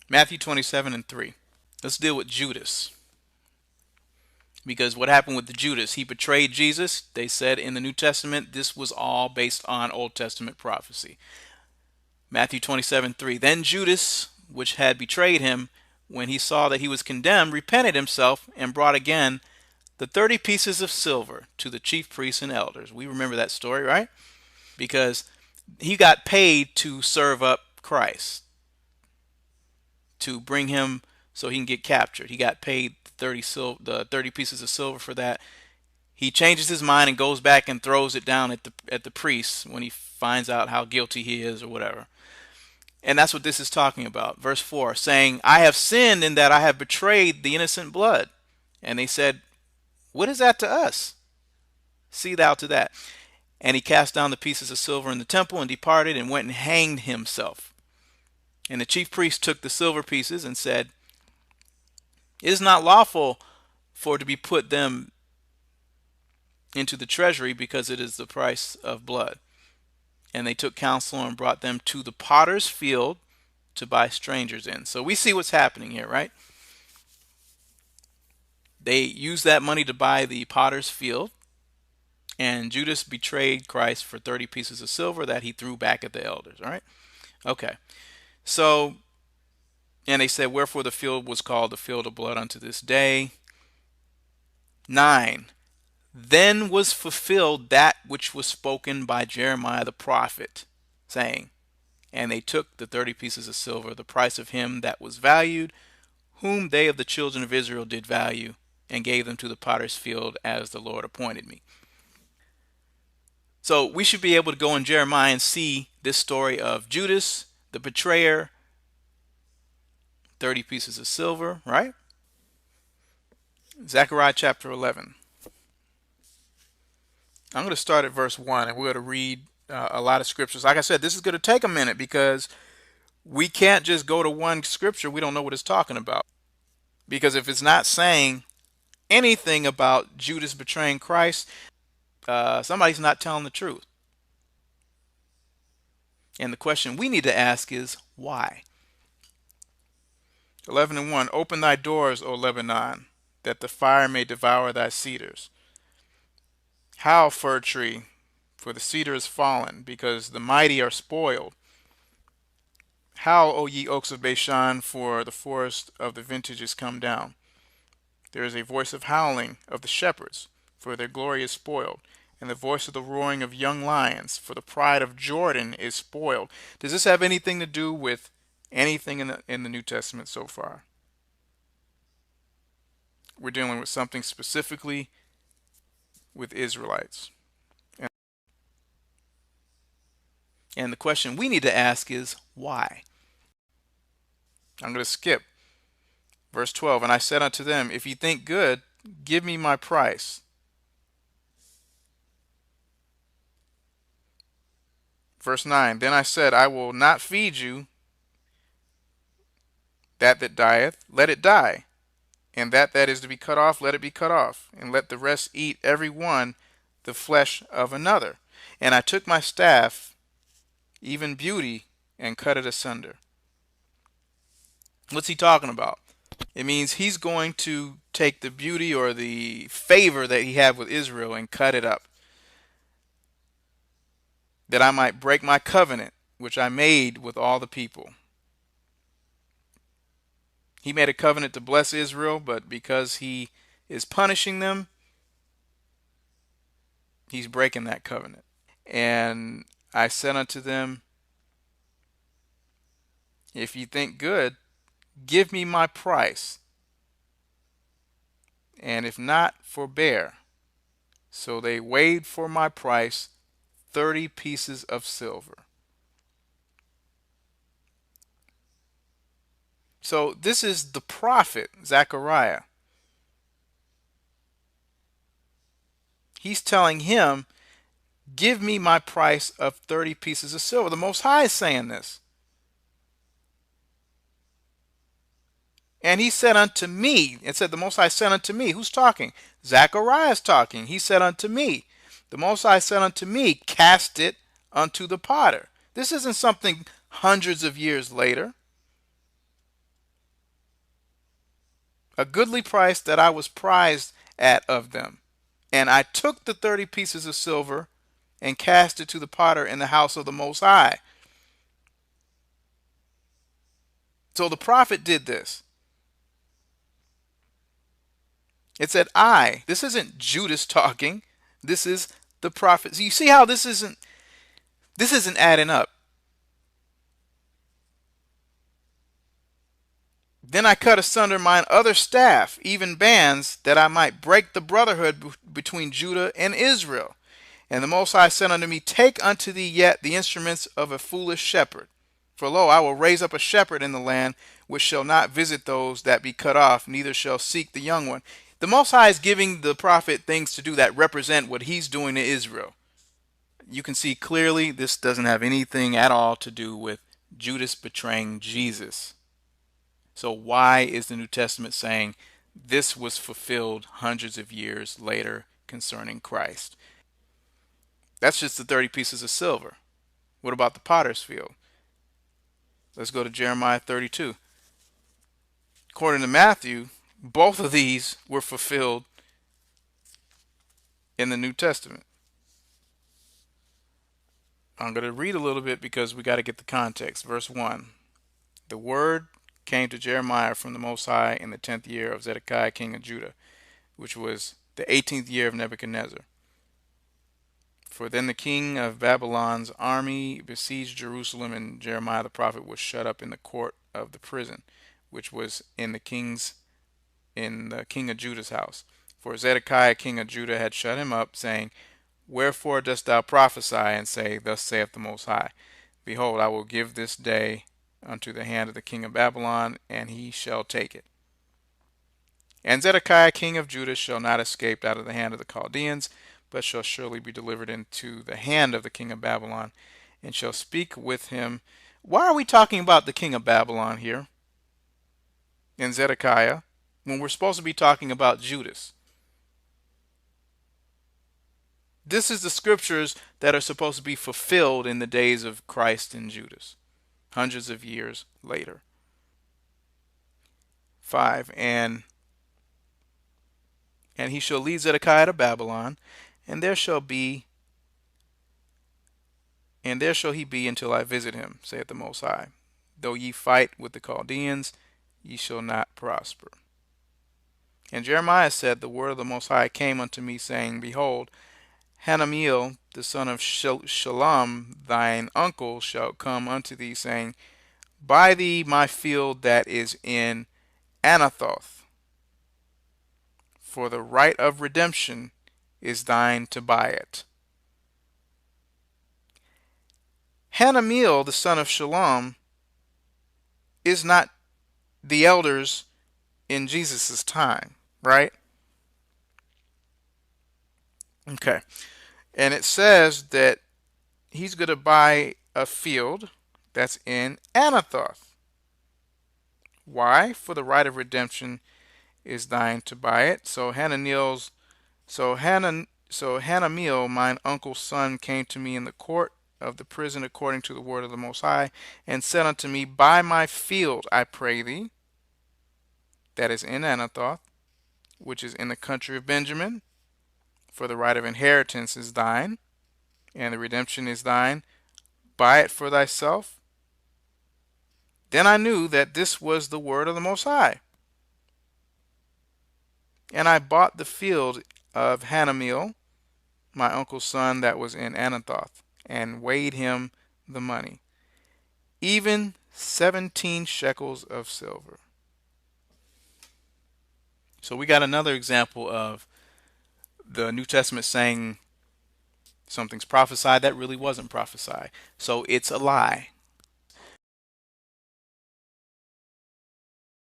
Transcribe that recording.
Matthew 27 and 3. Let's deal with Judas. Because what happened with the Judas? He betrayed Jesus. They said in the New Testament this was all based on Old Testament prophecy. Matthew 27 3. Then Judas, which had betrayed him, when he saw that he was condemned, repented himself and brought again the 30 pieces of silver to the chief priests and elders. We remember that story, right? Because he got paid to serve up Christ, to bring him so he can get captured. He got paid the 30 pieces of silver for that. He changes his mind and goes back and throws it down at the priests when he finds out how guilty he is or whatever. And that's what this is talking about. Verse 4 saying, I have sinned in that I have betrayed the innocent blood. And they said, what is that to us? See thou to that. And he cast down the pieces of silver in the temple and departed and went and hanged himself. And the chief priest took the silver pieces and said, it is not lawful for to be put them into the treasury, because it is the price of blood. And they took counsel and brought them to the potter's field to buy strangers in. So we see what's happening here, right? They used that money to buy the potter's field, and Judas betrayed Christ for 30 pieces of silver that he threw back at the elders, all right? Okay. So, and they said, wherefore the field was called the field of blood unto this day. 9. Then was fulfilled that which was spoken by Jeremiah the prophet, saying, and they took the 30 pieces of silver, the price of him that was valued, whom they of the children of Israel did value, and gave them to the potter's field as the Lord appointed me. So we should be able to go in Jeremiah and see this story of Judas, the betrayer, 30 pieces of silver, right? Zechariah chapter 11. I'm going to start at verse 1, and we're going to read a lot of scriptures. Like I said, this is going to take a minute because we can't just go to one scripture. We don't know what it's talking about. Because if it's not saying anything about Judas betraying Christ, somebody's not telling the truth. And the question we need to ask is, why? 11 and 1. Open thy doors, O Lebanon, that the fire may devour thy cedars. Howl, fir tree, for the cedar is fallen, because the mighty are spoiled. Howl, O ye oaks of Bashan, for the forest of the vintage is come down. There is a voice of howling of the shepherds, for their glory is spoiled, and the voice of the roaring of young lions, for the pride of Jordan is spoiled. Does this have anything to do with anything in the New Testament so far? We're dealing with something specifically with Israelites. And the question we need to ask is, why? I'm going to skip verse 12. And I said unto them, if ye think good, give me my price. Verse 9. Then I said, I will not feed you that dieth, let it die. And that is to be cut off, let it be cut off. And let the rest eat every one the flesh of another. And I took my staff, even beauty, and cut it asunder. What's he talking about? It means he's going to take the beauty or the favor that he had with Israel and cut it up, that I might break my covenant, which I made with all the people. He made a covenant to bless Israel, but because he is punishing them, he's breaking that covenant. And I said unto them, if ye think good, give me my price, and if not, forbear. So they weighed for my price 30 pieces of silver. So this is the prophet Zechariah. He's telling him, give me my price of 30 pieces of silver. The Most High is saying this. And he said unto me, it said the Most High said unto me. Who's talking? Zechariah is talking. He said unto me, the Most High said unto me, cast it unto the potter. This isn't something hundreds of years later. a goodly price that I was prized at of them. And I took the 30 pieces of silver and cast it to the potter in the house of the Most High. So the prophet did this. It said, I. This isn't Judas talking. This is the prophet. So you see how this isn't adding up. Then I cut asunder mine other staff, even bands, that I might break the brotherhood between Judah and Israel. And the Most High said unto me, Take unto thee yet the instruments of a foolish shepherd. For lo, I will raise up a shepherd in the land, which shall not visit those that be cut off, neither shall seek the young one. The Most High is giving the prophet things to do that represent what he's doing to Israel. You can see clearly this doesn't have anything at all to do with Judas betraying Jesus. So why is the New Testament saying this was fulfilled hundreds of years later concerning Christ? That's just the 30 pieces of silver. What about the potter's field? Let's go to Jeremiah 32. According to Matthew, both of these were fulfilled in the New Testament. I'm going to read a little bit because we got to get the context. Verse 1. The word came to Jeremiah from the Most High in the 10th year of Zedekiah king of Judah, which was the 18th year of Nebuchadnezzar. For then the king of Babylon's army besieged Jerusalem, and Jeremiah the prophet was shut up in the court of the prison, which was in the king of Judah's house. For Zedekiah king of Judah had shut him up, saying, Wherefore dost thou prophesy, and say, Thus saith the Most High, Behold, I will give this day unto the hand of the king of Babylon, and he shall take it. And Zedekiah king of Judah shall not escape out of the hand of the Chaldeans, but shall surely be delivered into the hand of the king of Babylon, and shall speak with him. Why are we talking about the king of Babylon here in Zedekiah when we're supposed to be talking about Judas? This is the scriptures that are supposed to be fulfilled in the days of Christ and Judas, hundreds of years later. 5. And he shall lead Zedekiah to Babylon, and there shall he be until I visit him, saith the Most High. Though ye fight with the Chaldeans, ye shall not prosper. And Jeremiah said, The word of the Most High came unto me, saying, Behold, Hanameel, the son of Shallum, thine uncle, shall come unto thee, saying, Buy thee my field that is in Anathoth, for the right of redemption is thine to buy it. Hanameel, the son of Shallum, is not the elders in Jesus' time, right? Okay. And it says that he's going to buy a field that's in Anathoth. Why? For the right of redemption is thine to buy it. So Hanameel, mine uncle's son, came to me in the court of the prison according to the word of the Most High, and said unto me, Buy my field, I pray thee, that is in Anathoth, which is in the country of Benjamin, for the right of inheritance is thine, and the redemption is thine. Buy it for thyself. Then I knew that this was the word of the Most High. And I bought the field of Hanameel, my uncle's son, that was in Anathoth, and weighed him the money, even 17 shekels of silver. So we got another example of the New Testament saying something's prophesied that really wasn't prophesied. So it's a lie.